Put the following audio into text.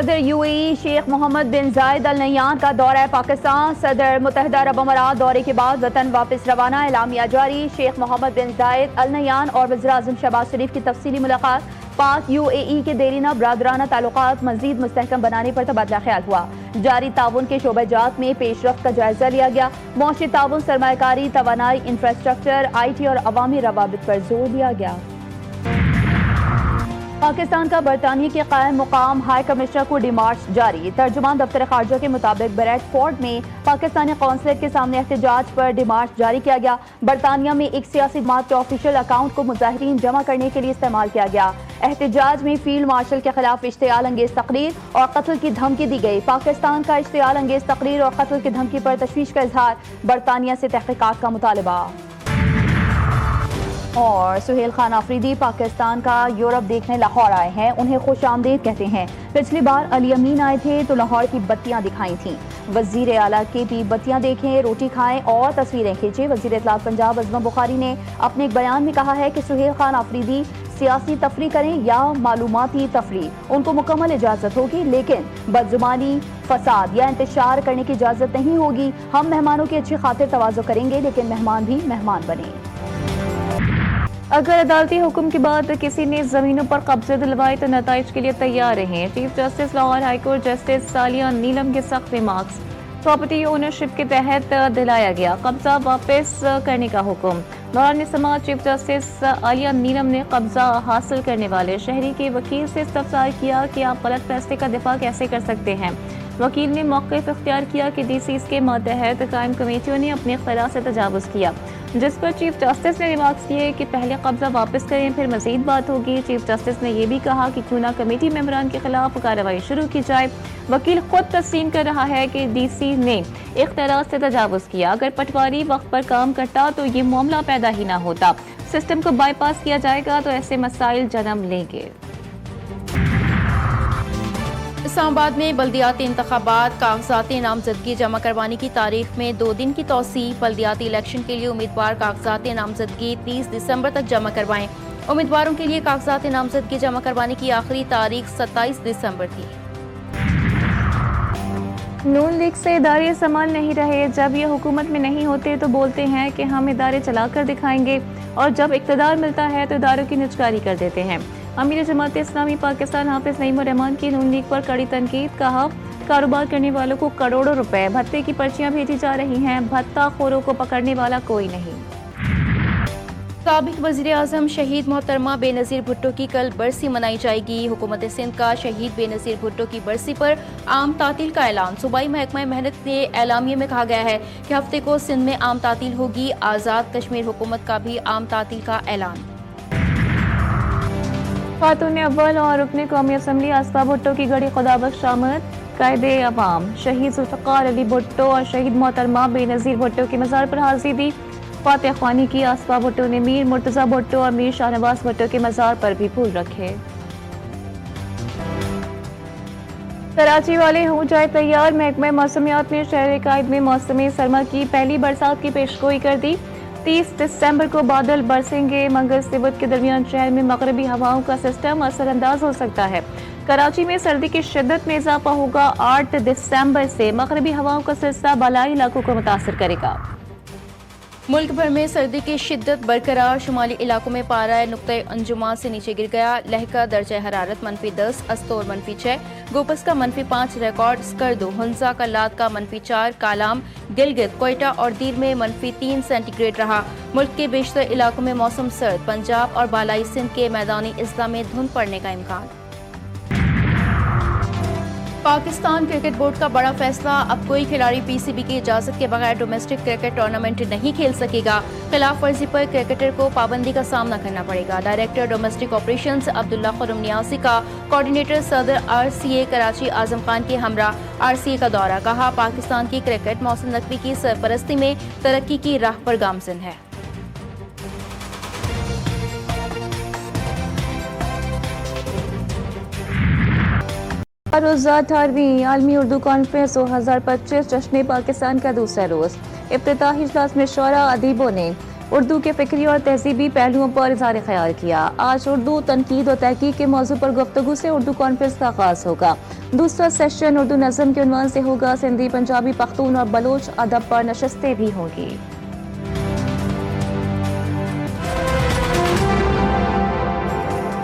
صدر UAE شیخ محمد بن زائد ال نہیان کا دورہ پاکستان. صدر متحدہ عرب امارات دورے کے بعد وطن واپس روانہ. اعلامیہ جاری. شیخ محمد بن زائد ال نہیان اور وزیراعظم شہباز شریف کی تفصیلی ملاقات. پاک UAE کے دیرینہ برادرانہ تعلقات مزید مستحکم بنانے پر تبادلہ خیال ہوا. جاری تعاون کے شعبہ جات میں پیش رفت کا جائزہ لیا گیا. معاشی تعاون، سرمایہ کاری، توانائی، انفراسٹرکچر، IT اور عوامی روابط پر زور دیا گیا. پاکستان کا برطانیہ کے قائم مقام ہائی کمشنر کو ڈیمارچ جاری. ترجمان دفتر خارجہ کے مطابق بریڈ فورڈ میں پاکستانی قونصلیٹ کے سامنے احتجاج پر ڈیمارچ جاری کیا گیا. برطانیہ میں ایک سیاسی جماعت کے آفیشیل اکاؤنٹ کو مظاہرین جمع کرنے کے لیے استعمال کیا گیا. احتجاج میں فیلڈ مارشل کے خلاف اشتعال انگیز تقریر اور قتل کی دھمکی دی گئی. پاکستان کا اشتعال انگیز تقریر اور قتل کی دھمکی پر تشویش کا اظہار. برطانیہ سے تحقیقات کا مطالبہ. اور سہیل خان آفریدی پاکستان کا یورپ دیکھنے لاہور آئے ہیں. انہیں خوش آمدید کہتے ہیں. پچھلی بار علی امین آئے تھے تو لاہور کی بتیاں دکھائی تھیں. وزیر اعلیٰ کے بھی بتیاں دیکھیں، روٹی کھائیں اور تصویریں کھینچیں. وزیر اطلاعات پنجاب ازمہ بخاری نے اپنے ایک بیان میں کہا ہے کہ سہیل خان آفریدی سیاسی تفریح کریں یا معلوماتی تفریح، ان کو مکمل اجازت ہوگی، لیکن بدزبانی، فساد یا انتشار کرنے کی اجازت نہیں ہوگی. ہم مہمانوں کی اچھی خاطر تواضع کریں گے، لیکن مہمان بھی مہمان بنیں. اگر عدالتی حکم کے بعد کسی نے زمینوں پر قبضے دلوائے تو نتائج کے لیے تیار رہیں. Chief justice Lahore high court justice Saliha Neelum کے سخت ریمارکس. پراپرٹی اونرشپ کے تحت دلایا گیا قبضہ واپس کرنے کا حکم. دوران سماعت چیف جسٹس عالیہ نیلم نے قبضہ حاصل کرنے والے شہری کے وکیل سے استفسار کیا کہ آپ غلط فیصلے کا دفاع کیسے کر سکتے ہیں. وکیل نے موقف اختیار کیا کہ DCs کے ماتحت قائم کمیٹیوں نے اپنے اختیار سے تجاوز کیا، جس پر چیف جسٹس نے ریمارکس کیے کہ پہلے قبضہ واپس کریں پھر مزید بات ہوگی. چیف جسٹس نے یہ بھی کہا کہ کیوں نہ کمیٹی ممبران کے خلاف کارروائی شروع کی جائے. وکیل خود تسلیم کر رہا ہے کہ DC نے اختیارات سے تجاوز کیا. اگر پٹواری وقت پر کام کرتا تو یہ معاملہ پیدا ہی نہ ہوتا. سسٹم کو بائی پاس کیا جائے گا تو ایسے مسائل جنم لیں گے. اسلام آباد میں بلدیاتی انتخابات کاغذاتی نامزدگی جمع کروانے کی تاریخ میں 2 دن کی توسیع. بلدیاتی الیکشن کے لیے امیدوار کاغذاتی نامزدگی 30 دسمبر تک جمع کروائیں. امیدواروں کے لیے کاغذاتی نامزدگی جمع کروانے کی آخری تاریخ 27 دسمبر تھی. نون لیگ سے ادارے سنبھال نہیں رہے. جب یہ حکومت میں نہیں ہوتے تو بولتے ہیں کہ ہم ادارے چلا کر دکھائیں گے، اور جب اقتدار ملتا ہے تو اداروں کی نجکاری کر دیتے ہیں. امیر جماعت اسلامی پاکستان حافظ نعیم الرحمان کی نون لیگ پر کڑی تنقید. کہا کاروبار کرنے والوں کو کروڑوں روپے بھتے کی پرچیاں بھیجی جا رہی ہیں، بھتہ خوروں کو پکڑنے والا کوئی نہیں. سابق وزیر اعظم شہید محترمہ بے نظیر بھٹو کی کل برسی منائی جائے گی. حکومت سندھ کا شہید بے نظیر بھٹو کی برسی پر عام تعطیل کا اعلان. صوبائی محکمہ محنت کے اعلامیے میں کہا گیا ہے کہ ہفتے کو سندھ میں عام تعطیل ہوگی. آزاد کشمیر حکومت کا بھی عام تعطیل کا اعلان. خاتون اول اور رکن قومی اسمبلی آصفہ بھٹو کی گھڑی خدا بخش آمد. قائد عوام شہید ذوالفقار علی بھٹو اور شہید محترمہ بے نظیر بھٹو کے مزار پر حاضری دی. فاتح خوانی کی. آصفہ بھٹو نے میر مرتضی بھٹو اور میر شاہنواز بھٹو کے مزار پر بھی پھول رکھے. کراچی والے ہوں جائے تیار. محکمہ موسمیات نے شہر قائد میں موسم سرما کی پہلی برسات کی پیشگوئی کر دی. 30 دسمبر کو بادل برسیں گے. منگل سے بدھ کے درمیان شہر میں مغربی ہواؤں کا سسٹم اثر انداز ہو سکتا ہے. کراچی میں سردی کی شدت میں اضافہ ہوگا. 8 دسمبر سے مغربی ہواؤں کا سلسلہ بالائی علاقوں کو متاثر کرے گا. ملک بھر میں سردی کی شدت برقرار. شمالی علاقوں میں پارہ نقطۂ انجماع سے نیچے گر گیا. لہکا درجہ حرارت -10، استور -6، گوپس کا -5 ریکارڈ. اسکردو، ہنزا کا لات کا -4، کالام، گلگت، کوئٹہ اور دیر میں -3 سینٹی گریڈ رہا. ملک کے بیشتر علاقوں میں موسم سرد. پنجاب اور بالائی سندھ کے میدانی اضلاع میں دھند پڑنے کا امکان. پاکستان کرکٹ بورڈ کا بڑا فیصلہ. اب کوئی کھلاڑی PCB کی اجازت کے بغیر ڈومیسٹک کرکٹ ٹورنامنٹ نہیں کھیل سکے گا. خلاف ورزی پر کرکٹر کو پابندی کا سامنا کرنا پڑے گا. ڈائریکٹر ڈومیسٹک آپریشنز عبداللہ خرم نیازی کا کوارڈینیٹر صدر RCA کراچی اعظم خان کے ہمراہ RCA کا دورہ. کہا پاکستان کی کرکٹ محسن نقوی کی سرپرستی میں ترقی کی راہ پر گامزن ہے. روزہ 18ویں عالمی اردو کانفرنس 2025 جشن پاکستان کا دوسرا روز. افتتاحی اجلاس میں شعراء ادیبوں نے اردو کے فکری اور تہذیبی پہلوؤں پر اظہار خیال کیا۔ آج اردو تنقید اور تحقیق کے موضوع پر گفتگو سے اردو کانفرنس کا آغاز ہوگا۔ دوسرا سیشن اردو نظم کے عنوان سے ہوگا۔ سندھی، پنجابی، پختون اور بلوچ ادب پر نشستیں بھی ہوں گی۔